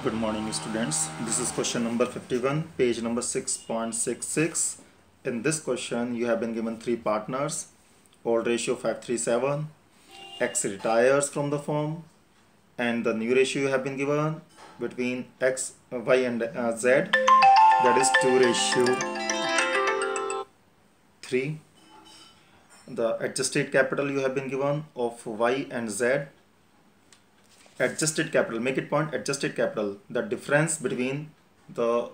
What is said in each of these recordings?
Good morning, students. This is question number 51, page number 6.66. In this question, you have been given three partners, old ratio 537, X retires from the firm, and the new ratio you have been given between X, Y, and Z, that is 2:3. The adjusted capital you have been given of Y and Z. Adjusted capital, make it point, adjusted capital, the difference between the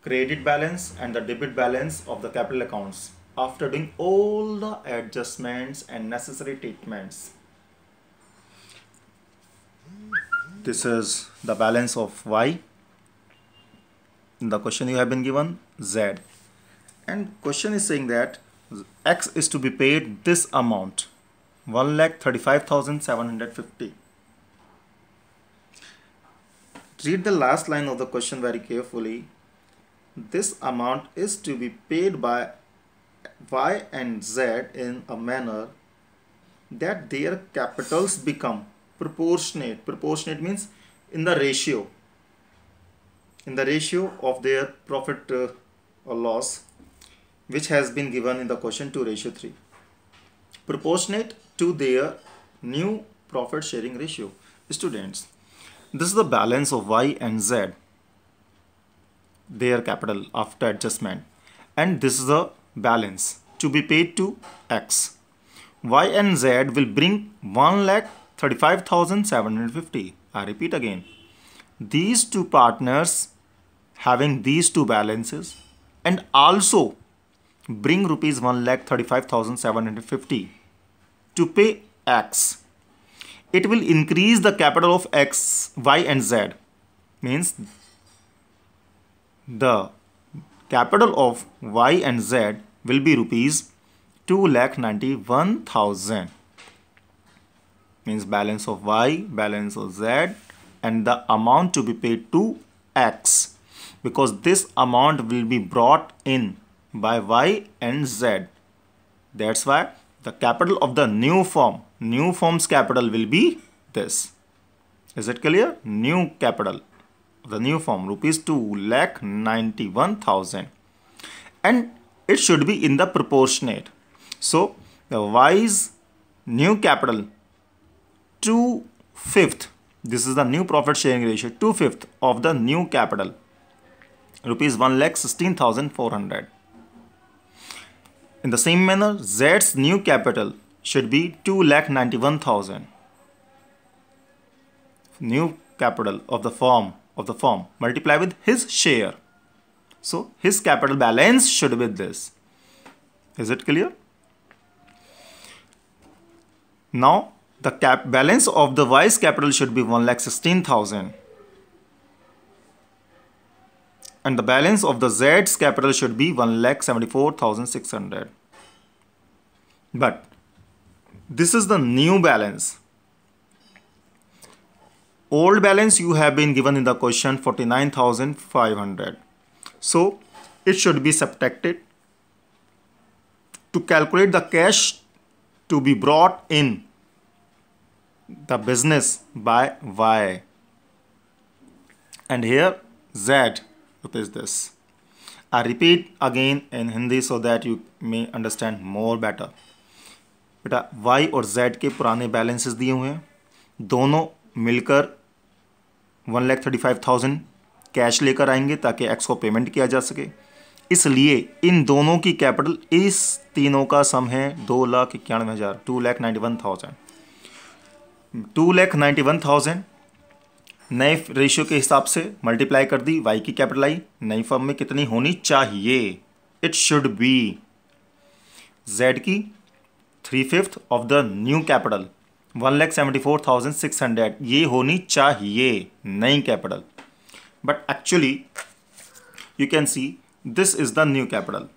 credit balance and the debit balance of the capital accounts after doing all the adjustments and necessary treatments. This is the balance of Y. In the question you have been given Z, and question is saying that X is to be paid this amount, 1,35,750. Read the last line of the question very carefully. This amount is to be paid by Y and Z in a manner that their capitals become proportionate. Proportionate means in the ratio of their profit or loss, which has been given in the question 2:3. Proportionate to their new profit sharing ratio. Students, this is the balance of Y and Z, their capital after adjustment, and this is the balance to be paid to X. Y and Z will bring 1,35,750. I repeat again, these two partners having these two balances and also bring rupees 1,35,750 to pay X. It will increase the capital of X, Y and Z. Means the capital of Y and Z will be rupees 2,91,000. Means balance of Y, balance of Z, and the amount to be paid to X, because this amount will be brought in by Y and Z. That's why the capital of the new firm's capital will be this. Is it clear? New capital of the new firm, rupees 2,91,000, and it should be in the proportionate. So the Y's new capital 2/5, this is the new profit sharing ratio, 2/5 of the new capital, rupees 1,16,400. In the same manner, Z's new capital should be 2,91,000. New capital of the firm multiply with his share. So his capital balance should be this. Is it clear? Now the balance of the Y's capital should be 1,16,000. And the balance of the Z's capital should be 1,74,600. But this is the new balance. Old balance you have been given in the question 49,500. So it should be subtracted to calculate the cash to be brought in the business by Y. And here Z is this. I repeat again in Hindi so that you may understand more better. बेटा Y और Z के पुराने balances दिए हुए हैं, दोनों मिलकर 1,35,000 cash लेकर आएंगे ताकि X को पेमेंट किया जा सके। इसलिए इन दोनों की कैपिटल, इस तीनों का सम है 2,91,000, 2,91,000। 2,91,000 नए रेशियो के हिसाब से मल्टीप्लाई कर दी, Y की कैपिटल आई, नई फर्म में कितनी होनी चाहिए? इट शुड बी Z की 3/5 ऑफ द न्यू कैपिटल 1,74,600, ये होनी चाहिए नई capital. But actually you can see this is the new capital.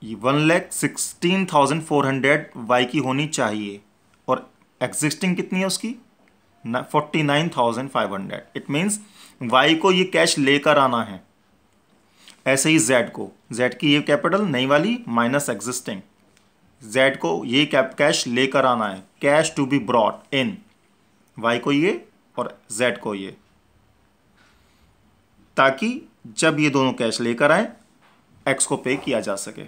1,16,400 Y की होनी चाहिए और एग्जिस्टिंग कितनी है उसकी? 49,500। इट मीन्स Y को ये कैश लेकर आना है। ऐसे ही Z को, Z की ये कैपिटल नई वाली माइनस एग्जिस्टिंग, Z को ये कैश लेकर आना है, cash to be brought in. Y को ये और Z को ये, ताकि जब ये दोनों कैश लेकर आए X को पे किया जा सके।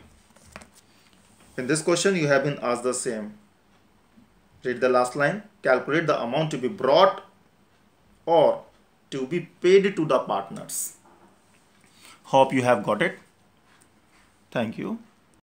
In this question you have been asked the same. Read the last line. Calculate the amount to be brought or to be paid to the partners. Hope you have got it. Thank you.